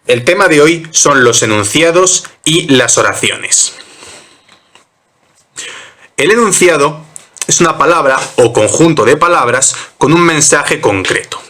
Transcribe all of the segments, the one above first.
El tema de hoy son los enunciados y las oraciones. El enunciado es una palabra o conjunto de palabras con un mensaje concreto.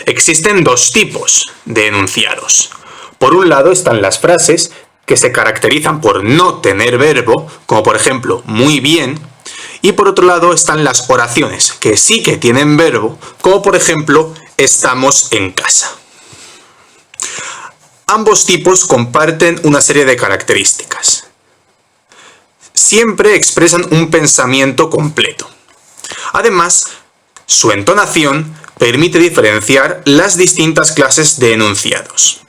Existen dos tipos de enunciados. Por un lado están las frases que se caracterizan por no tener verbo, como por ejemplo muy bien, y por otro lado están las oraciones que sí que tienen verbo, como por ejemplo estamos en casa. Ambos tipos comparten una serie de características. Siempre expresan un pensamiento completo. Además, su entonación permite diferenciar las distintas clases de enunciados.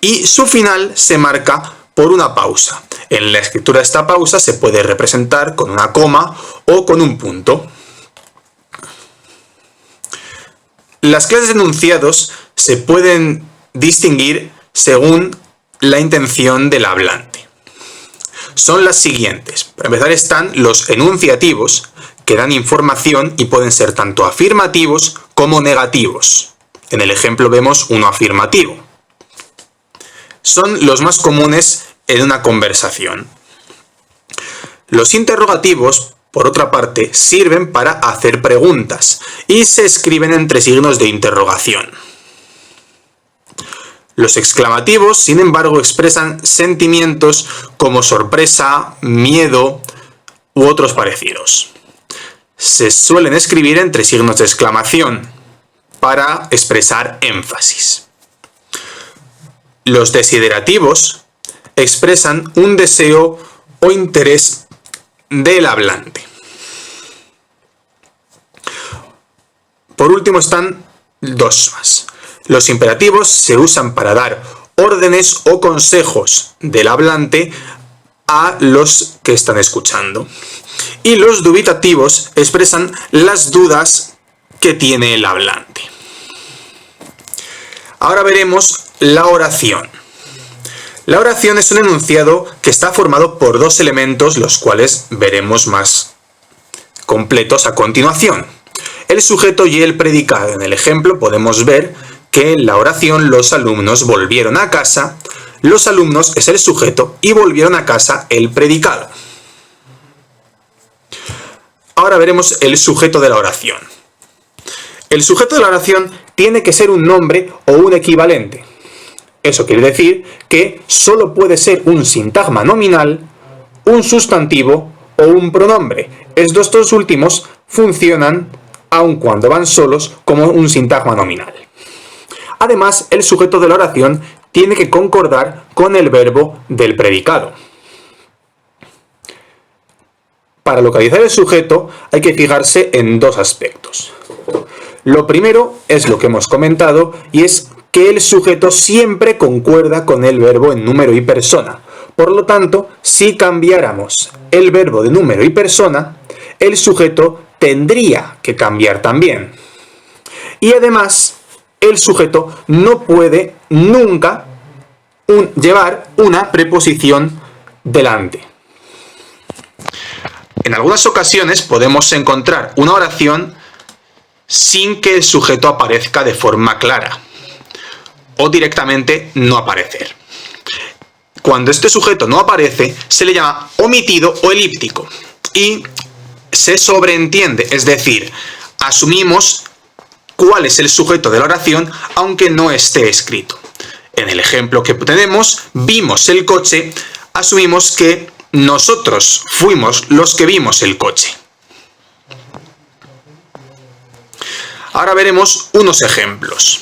Y su final se marca por una pausa. En la escritura esta pausa se puede representar con una coma o con un punto. Las clases de enunciados se pueden distinguir según la intención del hablante. Son las siguientes. Para empezar están los enunciativos, que dan información y pueden ser tanto afirmativos como negativos. En el ejemplo vemos uno afirmativo. Son los más comunes en una conversación. Los interrogativos, por otra parte, sirven para hacer preguntas y se escriben entre signos de interrogación. Los exclamativos, sin embargo, expresan sentimientos como sorpresa, miedo u otros parecidos. Se suelen escribir entre signos de exclamación para expresar énfasis. Los desiderativos expresan un deseo o interés del hablante. Por último están dos más. Los imperativos se usan para dar órdenes o consejos del hablante a los que están escuchando. Y los dubitativos expresan las dudas que tiene el hablante. Ahora veremos la oración. La oración es un enunciado que está formado por dos elementos, los cuales veremos más completos a continuación. El sujeto y el predicado. En el ejemplo podemos ver que en la oración los alumnos volvieron a casa, los alumnos es el sujeto y volvieron a casa el predicado. Ahora veremos el sujeto de la oración. El sujeto de la oración tiene que ser un nombre o un equivalente. Eso quiere decir que solo puede ser un sintagma nominal, un sustantivo o un pronombre. Estos dos últimos funcionan, aun cuando van solos, como un sintagma nominal. Además, el sujeto de la oración tiene que concordar con el verbo del predicado. Para localizar el sujeto hay que fijarse en dos aspectos. Lo primero es lo que hemos comentado y es que el sujeto siempre concuerda con el verbo en número y persona. Por lo tanto, si cambiáramos el verbo de número y persona, el sujeto tendría que cambiar también. Y además, el sujeto no puede nunca llevar una preposición delante. En algunas ocasiones podemos encontrar una oración sin que el sujeto aparezca de forma clara o directamente no aparecer. Cuando este sujeto no aparece, se le llama omitido o elíptico y se sobreentiende, es decir, asumimos cuál es el sujeto de la oración aunque no esté escrito. En el ejemplo que tenemos, vimos el coche, asumimos que nosotros fuimos los que vimos el coche. Ahora veremos unos ejemplos.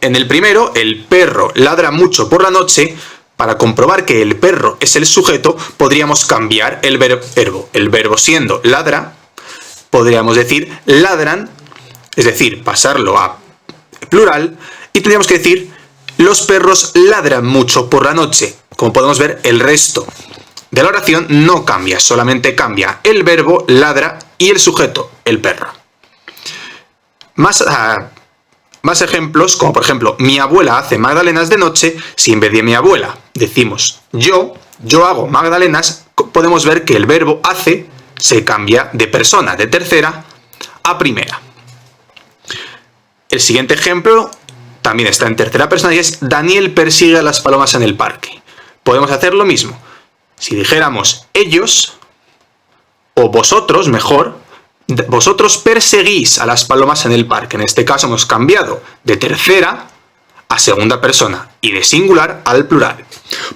En el primero, el perro ladra mucho por la noche. Para comprobar que el perro es el sujeto, podríamos cambiar el verbo. El verbo siendo ladra, podríamos decir ladran, es decir, pasarlo a plural, y tendríamos que decir los perros ladran mucho por la noche. Como podemos ver, el resto de la oración no cambia, solamente cambia el verbo ladra y el sujeto, el perro. Más ejemplos, como por ejemplo, mi abuela hace magdalenas de noche, si en vez de mi abuela decimos yo hago magdalenas, podemos ver que el verbo hace se cambia de persona, de tercera a primera. El siguiente ejemplo también está en tercera persona y es Daniel persigue a las palomas en el parque. Podemos hacer lo mismo. Si dijéramos ellos, o vosotros, mejor, vosotros perseguís a las palomas en el parque. En este caso hemos cambiado de tercera a segunda persona y de singular al plural.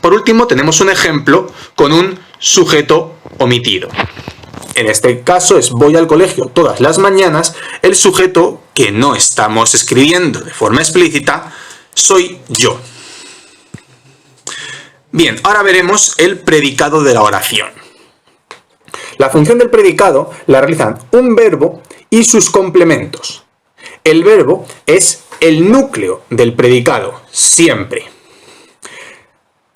Por último, tenemos un ejemplo con un sujeto omitido. En este caso es voy al colegio todas las mañanas. El sujeto que no estamos escribiendo de forma explícita soy yo. Bien, ahora veremos el predicado de la oración. La función del predicado la realizan un verbo y sus complementos. El verbo es el núcleo del predicado, siempre.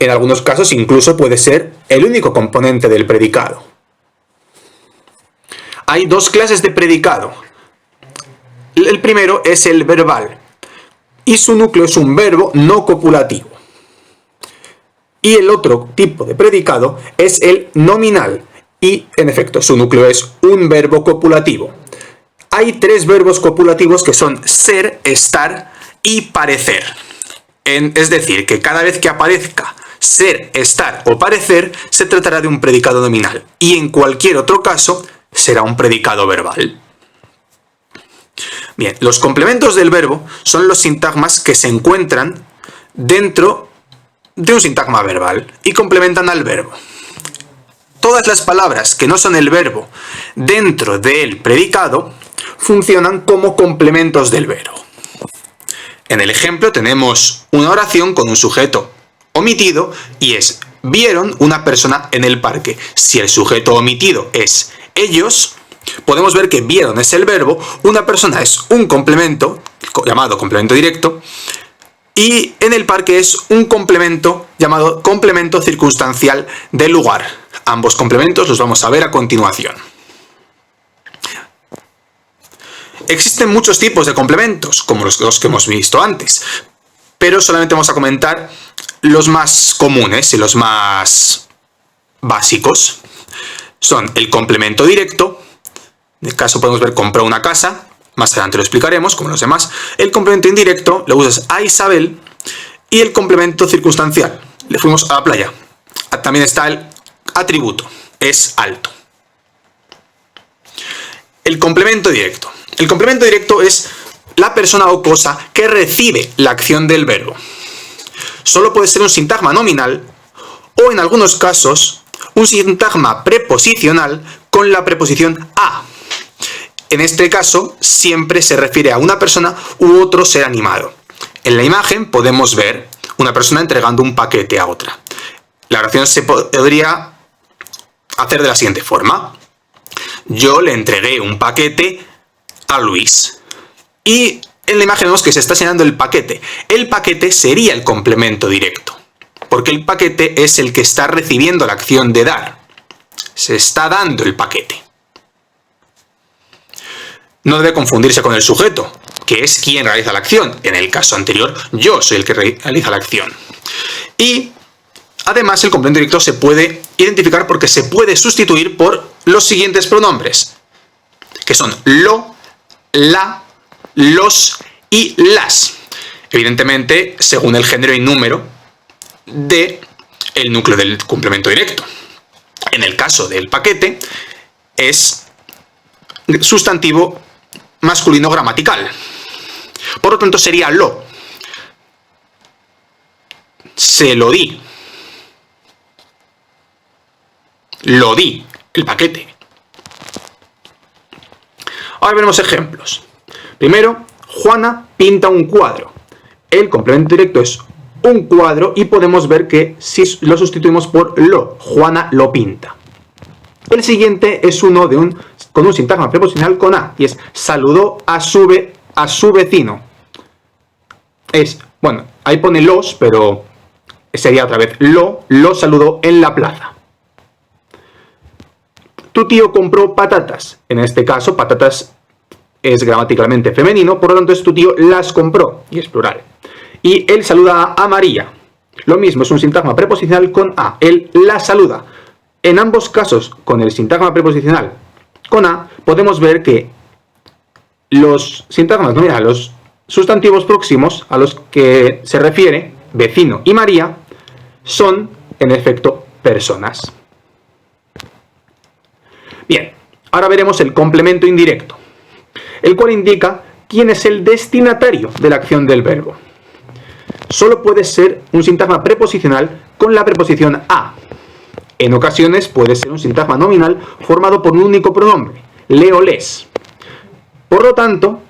En algunos casos incluso puede ser el único componente del predicado. Hay dos clases de predicado. El primero es el verbal y su núcleo es un verbo no copulativo. Y el otro tipo de predicado es el nominal y, en efecto, su núcleo es un verbo copulativo. Hay tres verbos copulativos que son ser, estar y parecer. Es decir, que cada vez que aparezca ser, estar o parecer, se tratará de un predicado nominal. Y en cualquier otro caso, será un predicado verbal. Bien, los complementos del verbo son los sintagmas que se encuentran dentro de un sintagma verbal y complementan al verbo. Todas las palabras que no son el verbo dentro del predicado funcionan como complementos del verbo. En el ejemplo tenemos una oración con un sujeto omitido y es vieron una persona en el parque. Si el sujeto omitido es ellos, podemos ver que vieron es el verbo, una persona es un complemento, llamado complemento directo, y en el parque es un complemento llamado complemento circunstancial del lugar. Ambos complementos los vamos a ver a continuación. Existen muchos tipos de complementos, como los que hemos visto antes, pero solamente vamos a comentar los más comunes y los más básicos. Son el complemento directo, en el caso podemos ver compró una casa, más adelante lo explicaremos, como los demás. El complemento indirecto lo usas a Isabel y el complemento circunstancial. Le fuimos a la playa. También está el atributo, es alto. El complemento directo. El complemento directo es la persona o cosa que recibe la acción del verbo. Solo puede ser un sintagma nominal o en algunos casos un sintagma preposicional con la preposición a. En este caso, siempre se refiere a una persona u otro ser animado. En la imagen podemos ver una persona entregando un paquete a otra. La oración se podría hacer de la siguiente forma. Yo le entregué un paquete a Luis. Y en la imagen vemos que se está señalando el paquete. El paquete sería el complemento directo, porque el paquete es el que está recibiendo la acción de dar. Se está dando el paquete. No debe confundirse con el sujeto, que es quien realiza la acción. En el caso anterior, yo soy el que realiza la acción. Y además el complemento directo se puede identificar porque se puede sustituir por los siguientes pronombres, que son lo, la, los y las. Evidentemente, según el género y número del núcleo del complemento directo. En el caso del paquete, es sustantivo masculino gramatical. Por lo tanto, sería lo. Se lo di. Lo di, el paquete. Ahora veremos ejemplos. Primero, Juana pinta un cuadro. El complemento directo es un cuadro y podemos ver que si lo sustituimos por lo, Juana lo pinta. El siguiente es uno con un sintagma preposicional con a, y es saludó a su vecino. Bueno, ahí pone los, pero sería otra vez lo saludó en la plaza. Tu tío compró patatas. En este caso, patatas es gramaticalmente femenino, por lo tanto es tu tío las compró, y es plural. Y él saluda a María. Lo mismo, es un sintagma preposicional con a. Él la saluda. En ambos casos, con el sintagma preposicional con a, podemos ver que los sintagmas nominales, sustantivos próximos a los que se refiere, vecino y María, son, en efecto, personas. Bien, ahora veremos el complemento indirecto, el cual indica quién es el destinatario de la acción del verbo. Solo puede ser un sintagma preposicional con la preposición a. En ocasiones puede ser un sintagma nominal formado por un único pronombre, le o les. Por lo tanto,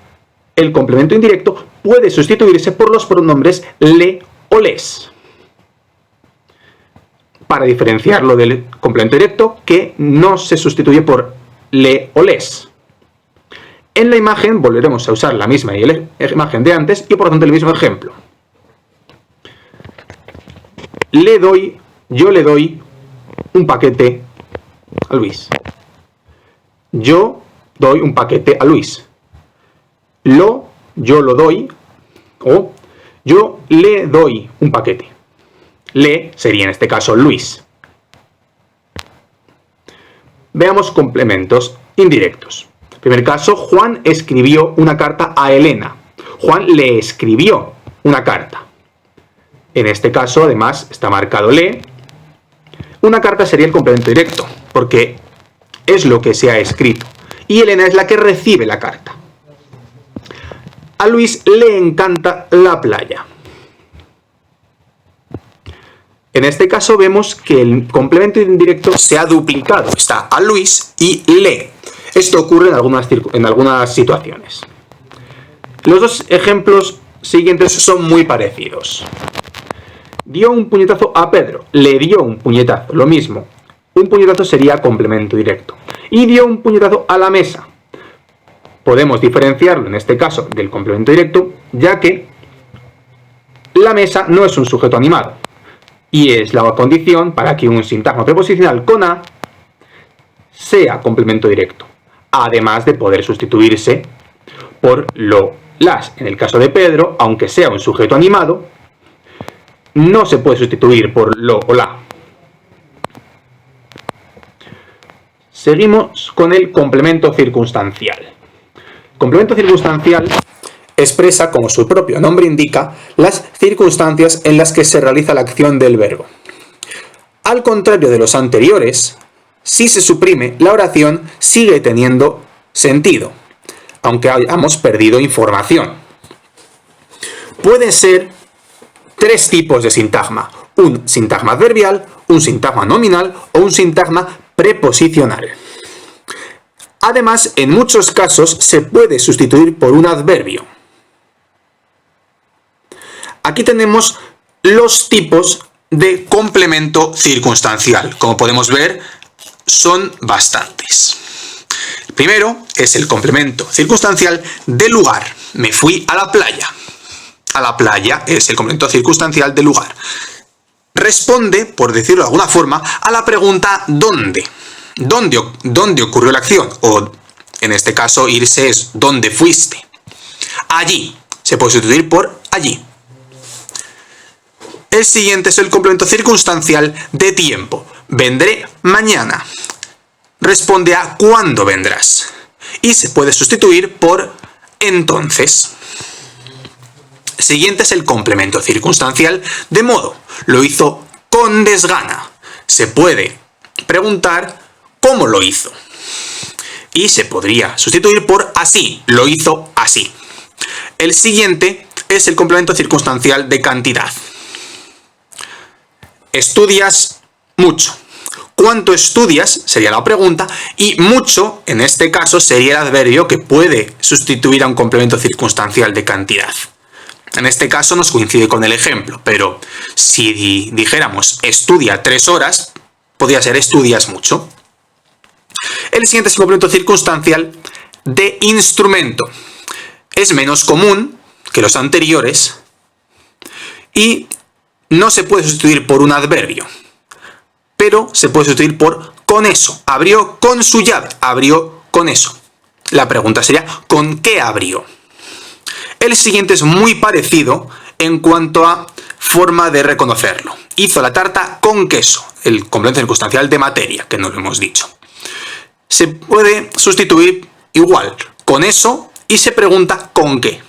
el complemento indirecto puede sustituirse por los pronombres le o les, para diferenciarlo del complemento directo, que no se sustituye por le o les. En la imagen volveremos a usar la misma imagen de antes y por lo tanto el mismo ejemplo. Yo le doy un paquete a Luis. Yo doy un paquete a Luis. Yo lo doy, o yo le doy un paquete. Le sería en este caso Luis. Veamos complementos indirectos. En primer caso, Juan escribió una carta a Elena. Juan le escribió una carta. En este caso, además, está marcado le. Una carta sería el complemento directo, porque es lo que se ha escrito. Y Elena es la que recibe la carta. A Luis le encanta la playa. En este caso vemos que el complemento indirecto se ha duplicado. Está a Luis y le. Esto ocurre en algunas situaciones. Los dos ejemplos siguientes son muy parecidos. Dio un puñetazo a Pedro. Le dio un puñetazo. Lo mismo. Un puñetazo sería complemento directo. Y dio un puñetazo a la mesa. Podemos diferenciarlo en este caso del complemento directo, ya que la mesa no es un sujeto animado. Y es la condición para que un sintagma preposicional con a sea complemento directo. Además de poder sustituirse por lo, las. En el caso de Pedro, aunque sea un sujeto animado, no se puede sustituir por lo o la. Seguimos con el complemento circunstancial. Complemento circunstancial expresa, como su propio nombre indica, las circunstancias en las que se realiza la acción del verbo. Al contrario de los anteriores, si se suprime, la oración sigue teniendo sentido, aunque hayamos perdido información. Pueden ser tres tipos de sintagma: un sintagma adverbial, un sintagma nominal o un sintagma preposicional. Además, en muchos casos se puede sustituir por un adverbio. Aquí tenemos los tipos de complemento circunstancial. Como podemos ver, son bastantes. El primero es el complemento circunstancial de lugar. Me fui a la playa. A la playa es el complemento circunstancial de lugar. Responde, por decirlo de alguna forma, a la pregunta ¿dónde? ¿Dónde ocurrió la acción? O, en este caso, irse es ¿dónde fuiste? Allí. Se puede sustituir por allí. El siguiente es el complemento circunstancial de tiempo. Vendré mañana. Responde a ¿cuándo vendrás? Y se puede sustituir por entonces. El siguiente es el complemento circunstancial de modo. Lo hizo con desgana. Se puede preguntar ¿cómo lo hizo? Y se podría sustituir por así. Lo hizo así. El siguiente es el complemento circunstancial de cantidad. Estudias mucho. ¿Cuánto estudias? Sería la pregunta. Y mucho, en este caso, sería el adverbio que puede sustituir a un complemento circunstancial de cantidad. En este caso nos coincide con el ejemplo, pero si dijéramos estudia 3 horas, podría ser estudias mucho. El siguiente es el complemento circunstancial de instrumento. Es menos común que los anteriores y no se puede sustituir por un adverbio, pero se puede sustituir por con eso. Abrió con su llave, abrió con eso. La pregunta sería ¿con qué abrió? El siguiente es muy parecido en cuanto a forma de reconocerlo. Hizo la tarta con queso, el complemento circunstancial de materia, que no lo hemos dicho. Se puede sustituir igual con eso y se pregunta ¿con qué?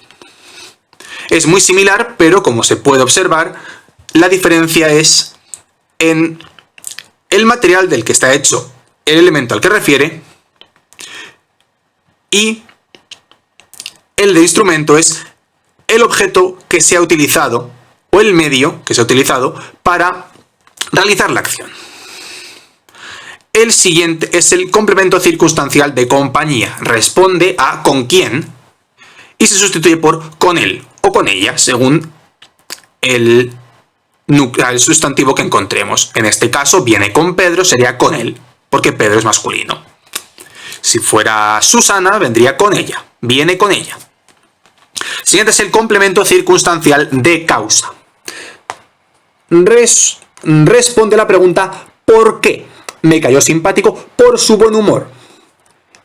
Es muy similar, pero como se puede observar, la diferencia es en el material del que está hecho el elemento al que refiere, y el de instrumento es el objeto que se ha utilizado o el medio que se ha utilizado para realizar la acción. El siguiente es el complemento circunstancial de compañía. Responde a con quién y se sustituye por con él o con ella, según el sustantivo que encontremos. En este caso viene con Pedro, sería con él, porque Pedro es masculino. Si fuera Susana, vendría con ella, viene con ella. Siguiente es el complemento circunstancial de causa. Responde la pregunta ¿por qué? Me cayó simpático por su buen humor.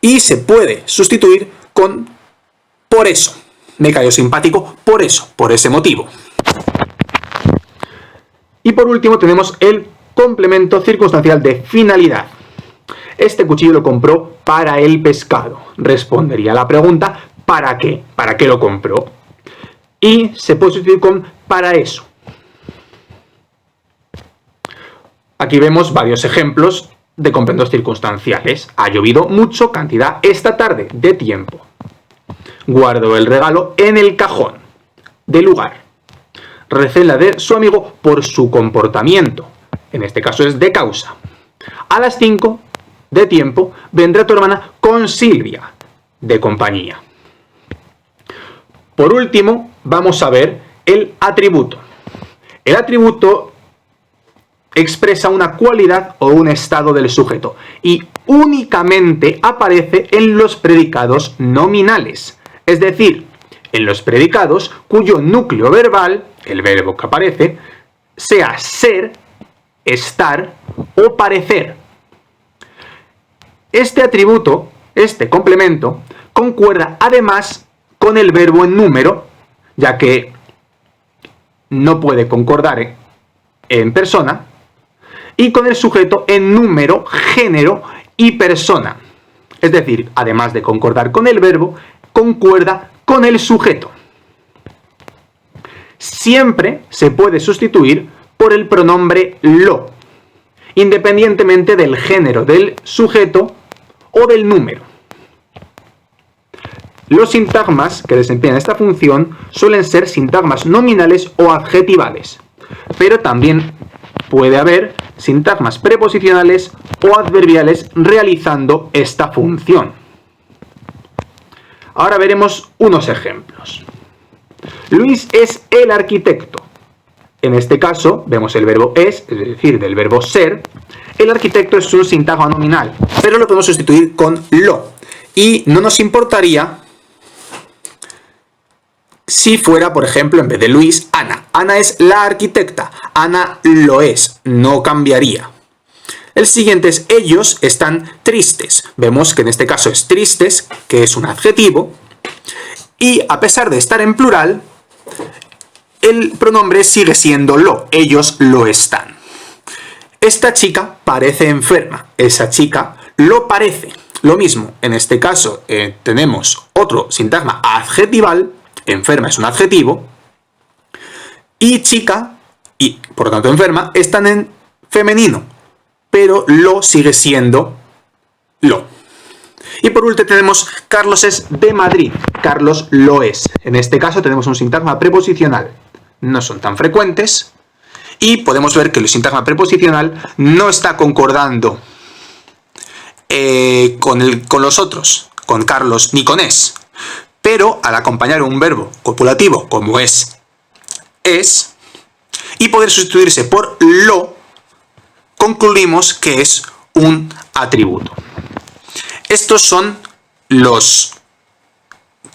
Y se puede sustituir con por eso. Me cayó simpático por eso, por ese motivo. Y por último tenemos el complemento circunstancial de finalidad. Este cuchillo lo compró para el pescado. Respondería a la pregunta ¿para qué? ¿Para qué lo compró? Y se puede sustituir con para eso. Aquí vemos varios ejemplos de complementos circunstanciales. Ha llovido mucho cantidad esta tarde de tiempo. Guardó el regalo en el cajón del lugar. Recela de su amigo por su comportamiento. En este caso es de causa. A las 5 de tiempo vendrá tu hermana con Silvia, de compañía. Por último, vamos a ver el atributo. El atributo expresa una cualidad o un estado del sujeto y únicamente aparece en los predicados nominales, es decir, en los predicados cuyo núcleo verbal, el verbo que aparece, sea ser, estar o parecer. Este atributo, este complemento, concuerda además con el verbo en número, ya que no puede concordar en persona, y con el sujeto en número, género y persona. Es decir, además de concordar con el verbo, concuerda con el sujeto. Siempre se puede sustituir por el pronombre lo, independientemente del género del sujeto o del número. Los sintagmas que desempeñan esta función suelen ser sintagmas nominales o adjetivales, pero también puede haber sintagmas preposicionales o adverbiales realizando esta función. Ahora veremos unos ejemplos. Luis es el arquitecto. En este caso vemos el verbo es decir, del verbo ser. El arquitecto es un sintagma nominal, pero lo podemos sustituir con lo. Y no nos importaría si fuera, por ejemplo, en vez de Luis, Ana. Ana es la arquitecta. Ana lo es. No cambiaría. El siguiente es ellos están tristes. Vemos que en este caso es tristes, que es un adjetivo. Y a pesar de estar en plural, el pronombre sigue siendo lo. Ellos lo están. Esta chica parece enferma. Esa chica lo parece. Lo mismo, en este caso tenemos otro sintagma adjetival. Enferma es un adjetivo. Y chica, y por lo tanto enferma, están en femenino. Pero lo sigue siendo lo. Y por último tenemos Carlos es de Madrid. Carlos lo es. En este caso tenemos un sintagma preposicional. No son tan frecuentes. Y podemos ver que el sintagma preposicional no está concordando con los otros, con Carlos ni con es. Pero al acompañar un verbo copulativo como es, y poder sustituirse por lo, concluimos que es un atributo. Estos son los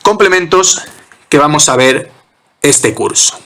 complementos que vamos a ver este curso.